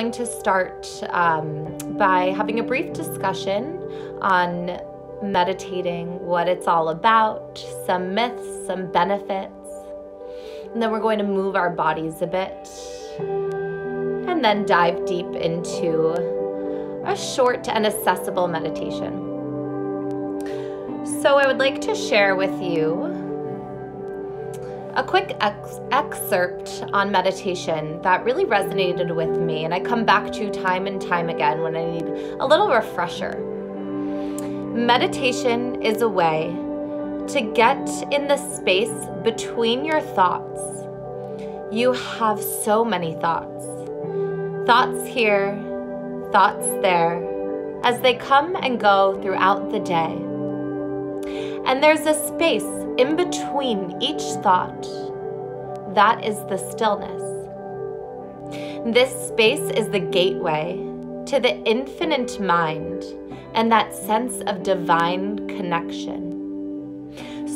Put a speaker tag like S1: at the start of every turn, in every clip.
S1: going to start by having a brief discussion on meditating, what it's all about, some myths, some benefits, and then we're going to move our bodies a bit and then dive deep into a short and accessible meditation. So I would like to share with you a quick excerpt on meditation that really resonated with me, and I come back to time and time again when I need a little refresher. Meditation is a way to get in the space between your thoughts. You have so many thoughts. Thoughts here, thoughts there, as they come and go throughout the day. And there's a space in between each thought. That is the stillness. This space is the gateway to the infinite mind and that sense of divine connection.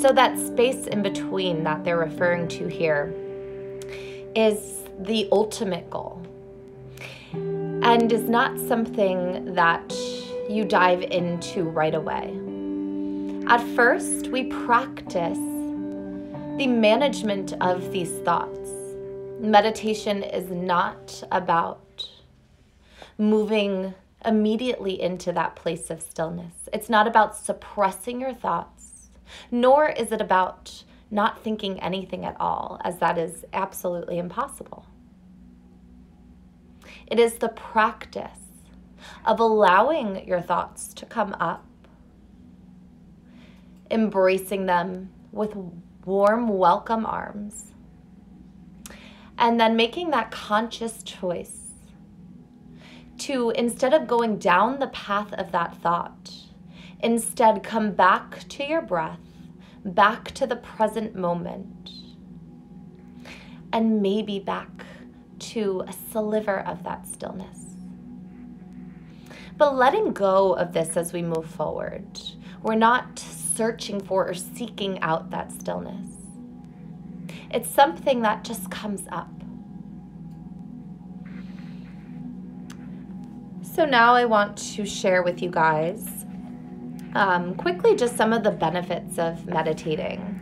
S1: So that space in between that they're referring to here is the ultimate goal, and is not something that you dive into right away. At first, we practice the management of these thoughts. Meditation is not about moving immediately into that place of stillness. It's not about suppressing your thoughts, nor is it about not thinking anything at all, as that is absolutely impossible. It is the practice of allowing your thoughts to come up, embracing them with warm, welcome arms, and then making that conscious choice to, instead of going down the path of that thought, instead come back to your breath, back to the present moment, and maybe back to a sliver of that stillness. But letting go of this as we move forward, we're not searching for or seeking out that stillness. It's something that just comes up. So now I want to share with you guys quickly just some of the benefits of meditating.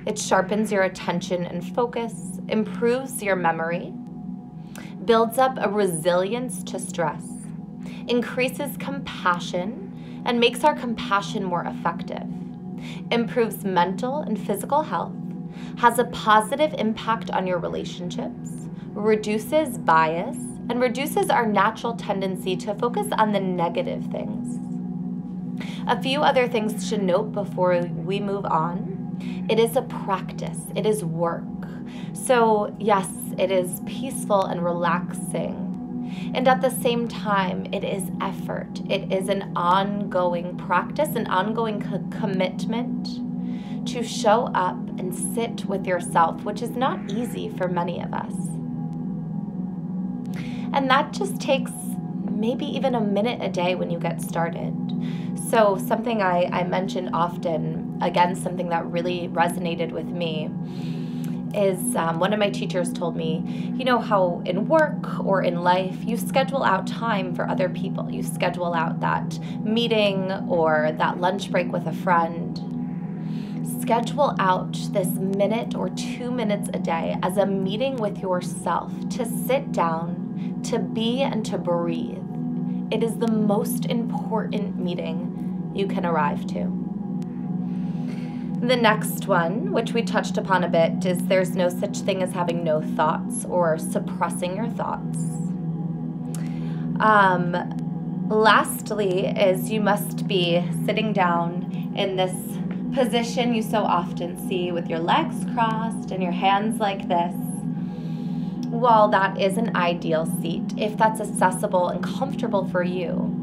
S1: It sharpens your attention and focus, improves your memory, builds up a resilience to stress, increases compassion, and makes our compassion more effective, improves mental and physical health, has a positive impact on your relationships, reduces bias, and reduces our natural tendency to focus on the negative things. A few other things to note before we move on. It is a practice. It is work. So yes, it is peaceful and relaxing. And at the same time, it is effort. It is an ongoing practice, an ongoing commitment to show up and sit with yourself, which is not easy for many of us. And that just takes maybe even a minute a day when you get started. So something I mention often, again, something that really resonated with me, is one of my teachers told me, you know how in work or in life, you schedule out time for other people. You schedule out that meeting or that lunch break with a friend. Schedule out this minute or 2 minutes a day as a meeting with yourself to sit down, to be and to breathe. It is the most important meeting you can arrive to. The next one, which we touched upon a bit, is there's no such thing as having no thoughts or suppressing your thoughts. Lastly is you must be sitting down in this position you so often see with your legs crossed and your hands like this. While that is an ideal seat, if that's accessible and comfortable for you,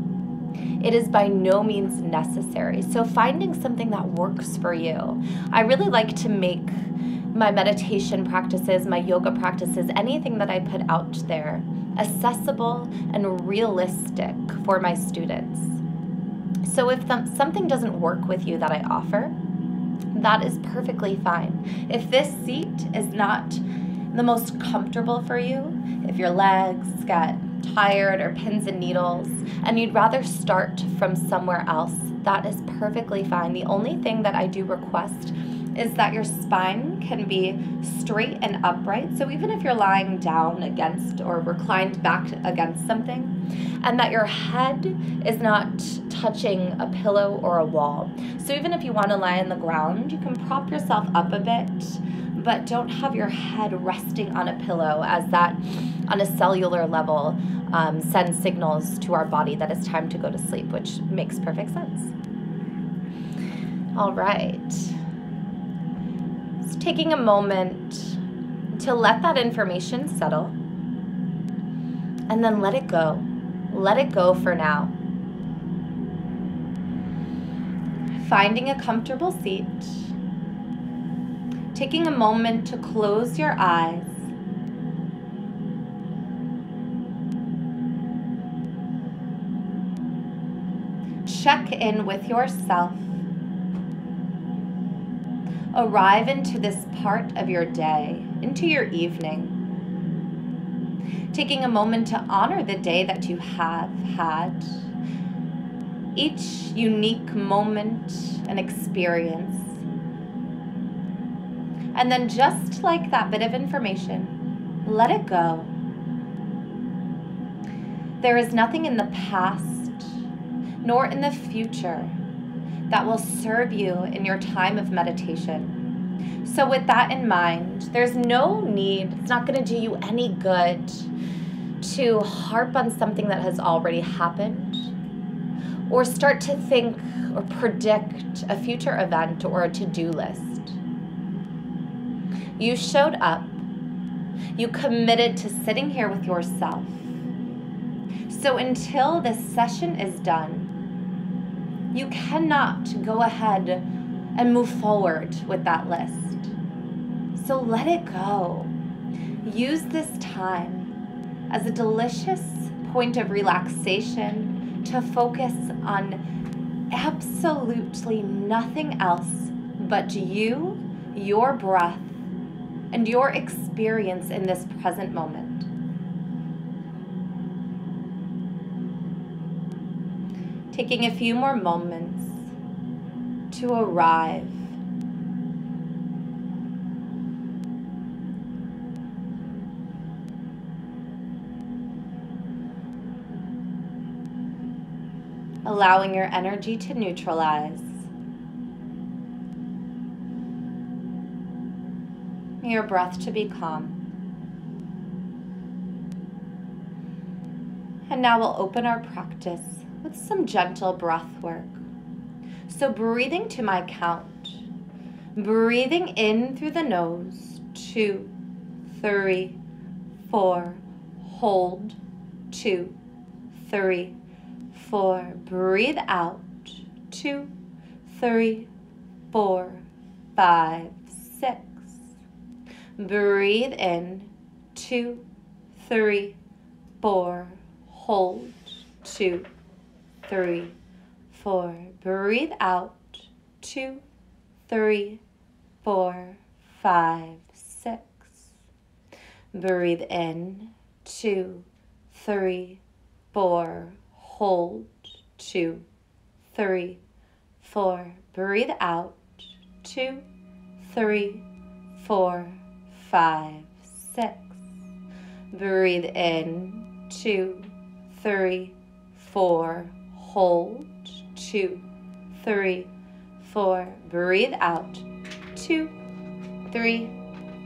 S1: it is by no means necessary. So finding something that works for you. I really like to make my meditation practices, my yoga practices, anything that I put out there, accessible and realistic for my students. So if something doesn't work with you that I offer, that is perfectly fine. If this seat is not the most comfortable for you, if your legs get tired or pins and needles, and you'd rather start from somewhere else, that is perfectly fine. The only thing that I do request is that your spine can be straight and upright. So even if you're lying down against or reclined back against something, and that your head is not touching a pillow or a wall. So even if you want to lie on the ground, you can prop yourself up a bit, but don't have your head resting on a pillow, as that on a cellular level sends signals to our body that it's time to go to sleep, which makes perfect sense. All right. So taking a moment to let that information settle, and then let it go. Let it go for now. Finding a comfortable seat. Taking a moment to close your eyes. Check in with yourself. Arrive into this part of your day, into your evening. Taking a moment to honor the day that you have had. Each unique moment and experience. And then just like that bit of information, let it go. There is nothing in the past nor in the future that will serve you in your time of meditation. So with that in mind, there's no need, it's not going to do you any good to harp on something that has already happened, or start to think or predict a future event or a to-do list. You showed up. You committed to sitting here with yourself. So until this session is done, you cannot go ahead and move forward with that list. So let it go. Use this time as a delicious point of relaxation to focus on absolutely nothing else but you, your breath, and your experience in this present moment. Taking a few more moments to arrive. Allowing your energy to neutralize. Your breath to be calm. And now we'll open our practice with some gentle breath work. So breathing to my count. Breathing in through the nose. 2, 3, 4. Hold. 2, 3, 4. Breathe out. 2, 3, 4, 5, 6. Breathe in. 2, 3, 4. Hold. 2, 3, 4. Breathe out. 2, 3, 4, 5, 6. Breathe in. 2, 3, 4. Hold. 2, 3, 4. Breathe out. 2, 3, 4, 5, 6. Breathe in. 2, 3, 4. Hold. 2, 3, 4. Breathe out. 2, 3,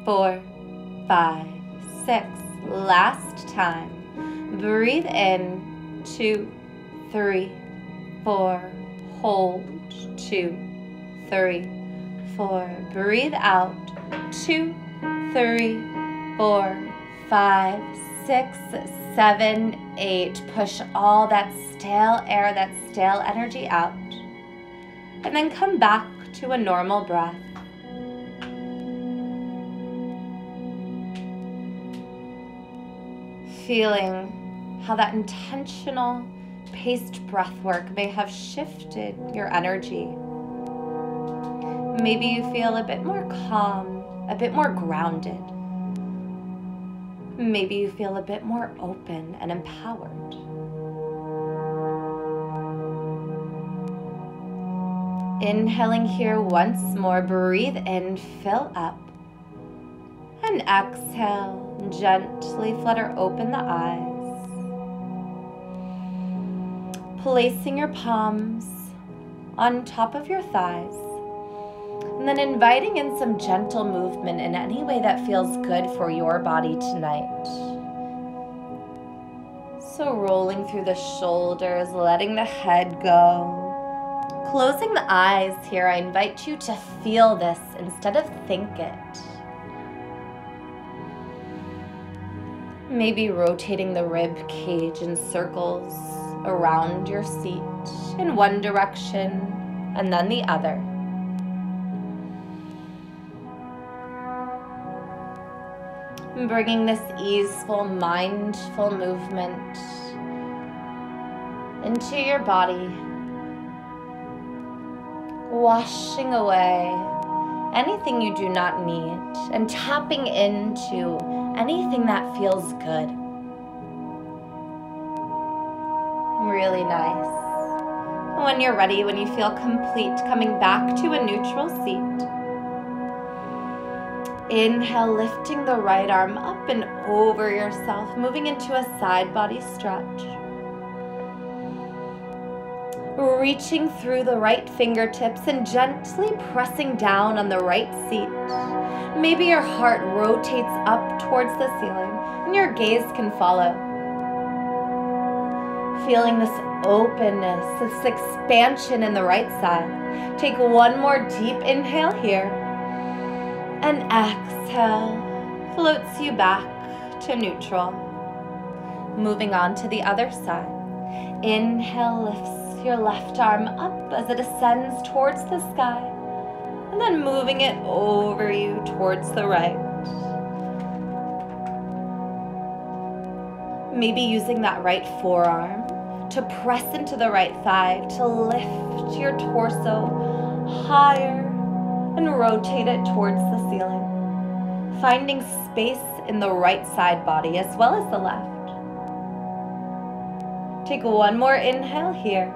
S1: 4, 5, 6. Last time. Breathe in. 2, 3, 4. Hold. 2, 3, 4. Breathe out. 2, 3, 4, 5, 6, 7, 8. Push all that stale air, that stale energy out. And then come back to a normal breath. Feeling how that intentional paced breath work may have shifted your energy. Maybe you feel a bit more calm, a bit more grounded. Maybe you feel a bit more open and empowered. Inhaling here once more, breathe in, fill up. And exhale, gently flutter open the eyes. Placing your palms on top of your thighs. And then inviting in some gentle movement in any way that feels good for your body tonight. So rolling through the shoulders, letting the head go. Closing the eyes here, I invite you to feel this instead of think it. Maybe rotating the rib cage in circles around your seat in one direction and then the other. Bringing this easeful, mindful movement into your body, washing away anything you do not need and tapping into anything that feels good. Really nice. When you're ready, when you feel complete, coming back to a neutral seat. Inhale, lifting the right arm up and over yourself, moving into a side body stretch. Reaching through the right fingertips and gently pressing down on the right seat. Maybe your heart rotates up towards the ceiling and your gaze can follow. Feeling this openness, this expansion in the right side. Take one more deep inhale here. And exhale, floats you back to neutral. Moving on to the other side. Inhale, lifts your left arm up as it ascends towards the sky. And then moving it over you towards the right. Maybe using that right forearm to press into the right thigh, to lift your torso higher and rotate it towards the ceiling, finding space in the right side body as well as the left. Take one more inhale here,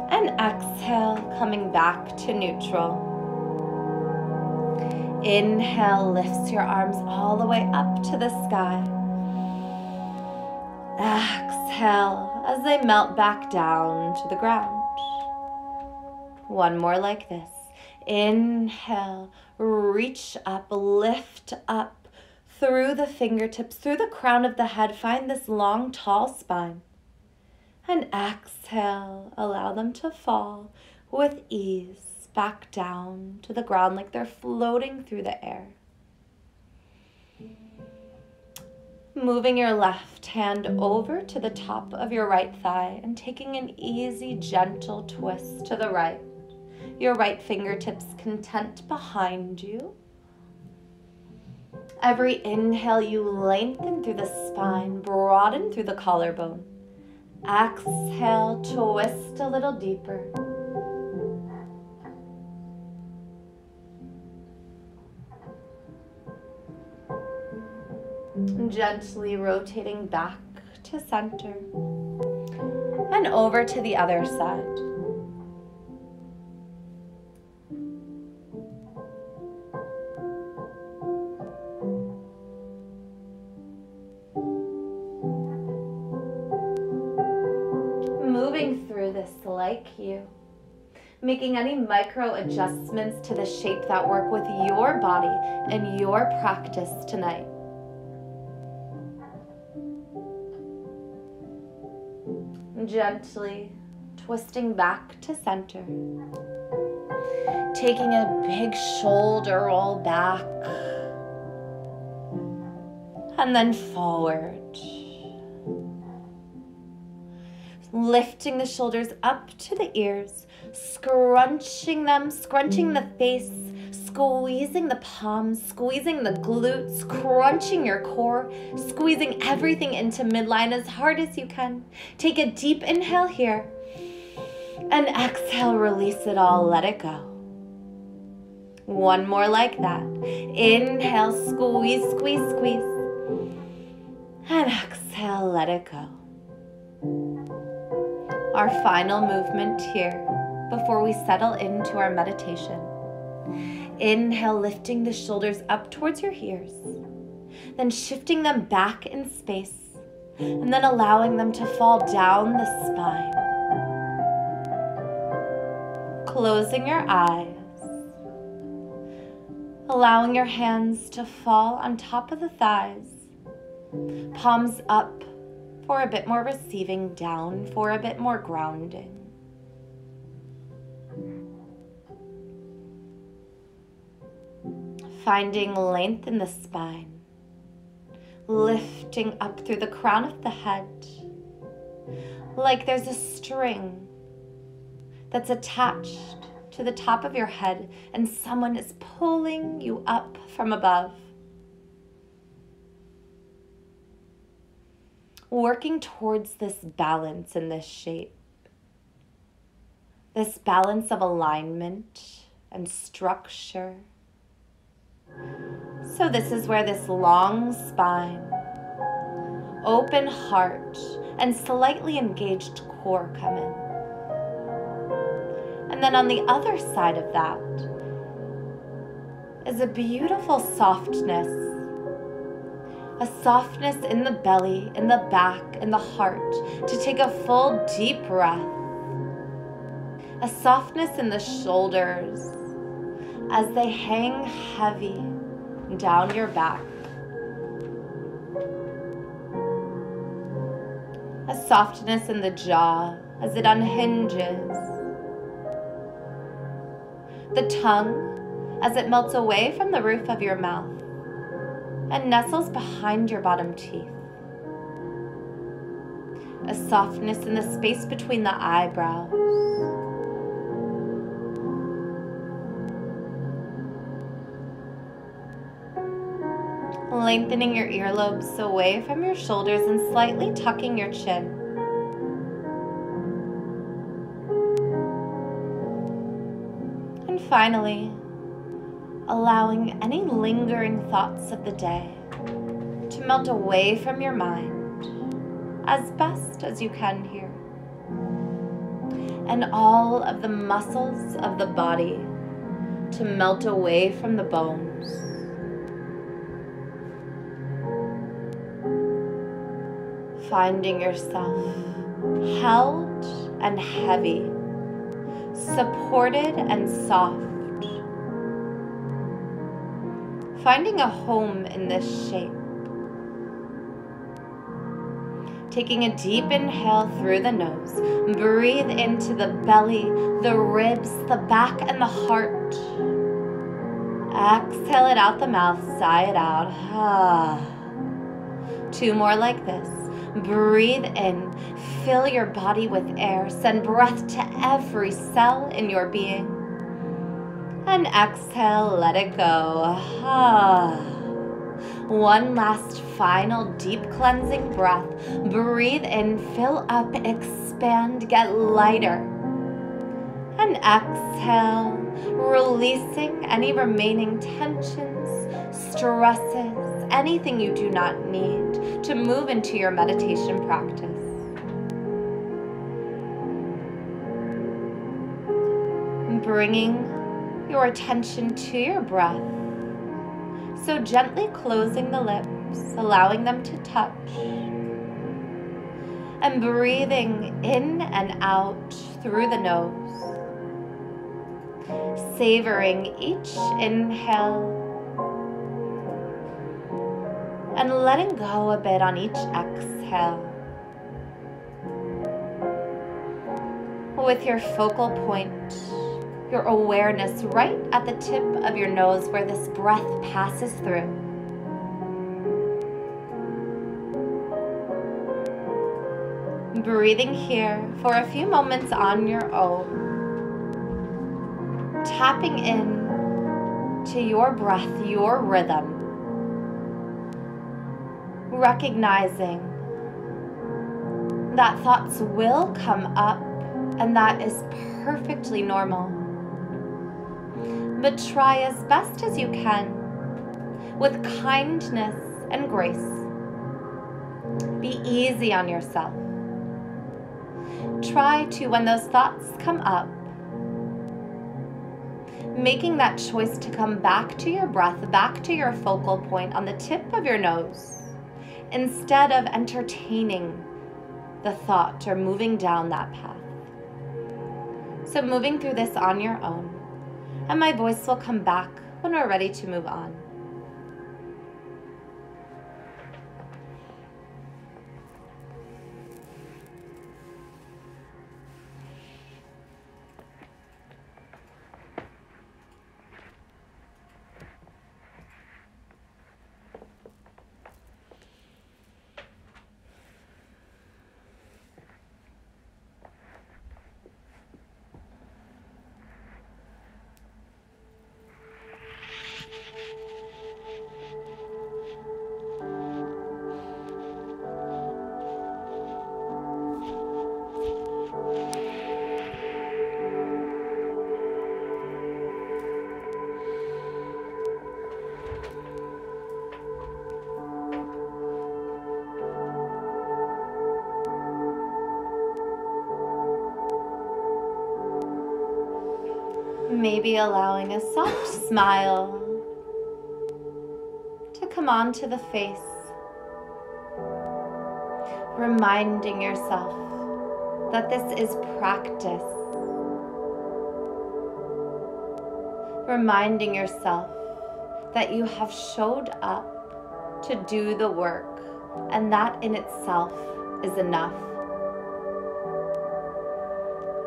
S1: and exhale, coming back to neutral. Inhale, lifts your arms all the way up to the sky. Exhale, as they melt back down to the ground. One more like this. Inhale, reach up, lift up through the fingertips, through the crown of the head. Find this long, tall spine. And exhale, allow them to fall with ease back down to the ground like they're floating through the air. Moving your left hand over to the top of your right thigh and taking an easy, gentle twist to the right. Your right fingertips content behind you. Every inhale, you lengthen through the spine, broaden through the collarbone. Exhale, twist a little deeper. Gently rotating back to center and over to the other side. Moving through this like you, making any micro adjustments to the shape that work with your body and your practice tonight. Gently twisting back to center. Taking a big shoulder roll back. And then forward. Lifting the shoulders up to the ears. Scrunching them, scrunching the face. Squeezing the palms, squeezing the glutes, crunching your core, squeezing everything into midline as hard as you can. Take a deep inhale here, and exhale, release it all, let it go. One more like that. Inhale, squeeze, squeeze, squeeze. And exhale, let it go. Our final movement here before we settle into our meditation. Inhale, lifting the shoulders up towards your ears, then shifting them back in space, and then allowing them to fall down the spine. Closing your eyes, allowing your hands to fall on top of the thighs, palms up for a bit more receiving, down for a bit more grounding. Finding length in the spine, lifting up through the crown of the head, like there's a string that's attached to the top of your head and someone is pulling you up from above. Working towards this balance in this shape, this balance of alignment and structure. So this is where this long spine, open heart, and slightly engaged core come in. And then on the other side of that is a beautiful softness. A softness in the belly, in the back, in the heart, to take a full deep breath. A softness in the shoulders as they hang heavy down your back. A softness in the jaw as it unhinges. The tongue as it melts away from the roof of your mouth and nestles behind your bottom teeth. A softness in the space between the eyebrows. Lengthening your earlobes away from your shoulders and slightly tucking your chin. And finally, allowing any lingering thoughts of the day to melt away from your mind as best as you can here. And all of the muscles of the body to melt away from the bones. Finding yourself held and heavy, supported and soft. Finding a home in this shape. Taking a deep inhale through the nose. Breathe into the belly, the ribs, the back, and the heart. Exhale it out the mouth, sigh it out. 2 more like this. Breathe in, fill your body with air, send breath to every cell in your being. And exhale, let it go. One last final deep cleansing breath. Breathe in, fill up, expand, get lighter. And exhale, releasing any remaining tensions, stresses, anything you do not need to move into your meditation practice. Bringing your attention to your breath. So gently closing the lips, allowing them to touch. And breathing in and out through the nose. Savoring each inhale. And letting go a bit on each exhale. With your focal point, your awareness right at the tip of your nose where this breath passes through. Breathing here for a few moments on your own. Tapping in to your breath, your rhythm. Recognizing that thoughts will come up and that is perfectly normal. But try as best as you can with kindness and grace Be easy on yourself. Try to, when those thoughts come up, making that choice to come back to your breath, back to your focal point on the tip of your nose, instead of entertaining the thought or moving down that path. So moving through this on your own, and my voice will come back when we're ready to move on. Maybe allowing a soft smile to come onto the face, reminding yourself that this is practice, reminding yourself that you have showed up to do the work, and that in itself is enough.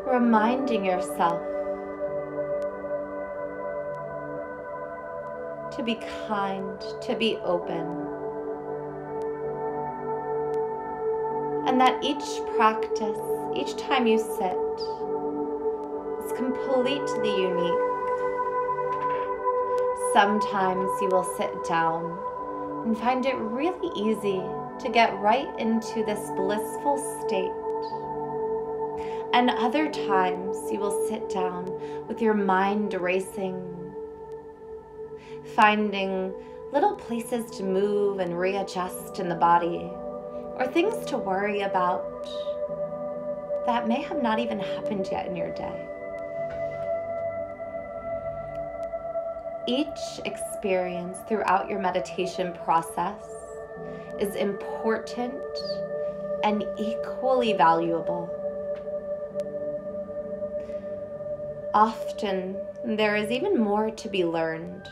S1: Reminding yourself to be kind, to be open, and that each practice, each time you sit, is completely unique. Sometimes you will sit down and find it really easy to get right into this blissful state. And other times you will sit down with your mind racing, finding little places to move and readjust in the body, or things to worry about that may have not even happened yet in your day. Each experience throughout your meditation process is important and equally valuable. Often, there is even more to be learned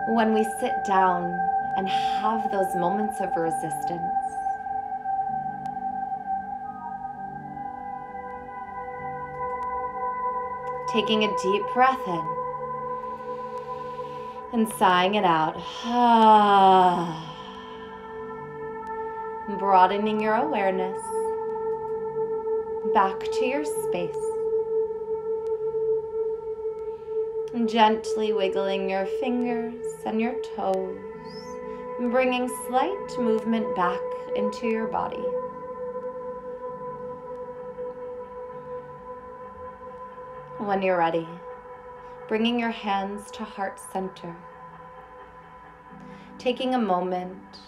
S1: when we sit down and have those moments of resistance. Taking a deep breath in and sighing it out. Broadening your awareness back to your space. Gently wiggling your fingers and your toes, bringing slight movement back into your body. When you're ready, bringing your hands to heart center, taking a moment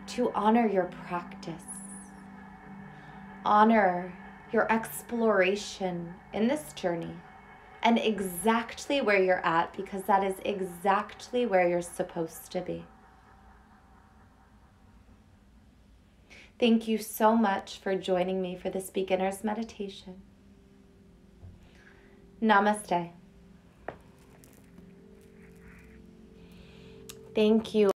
S1: to honor your practice, honor your exploration in this journey, and exactly where you're at, because that is exactly where you're supposed to be. Thank you so much for joining me for this beginner's meditation. Namaste. Thank you.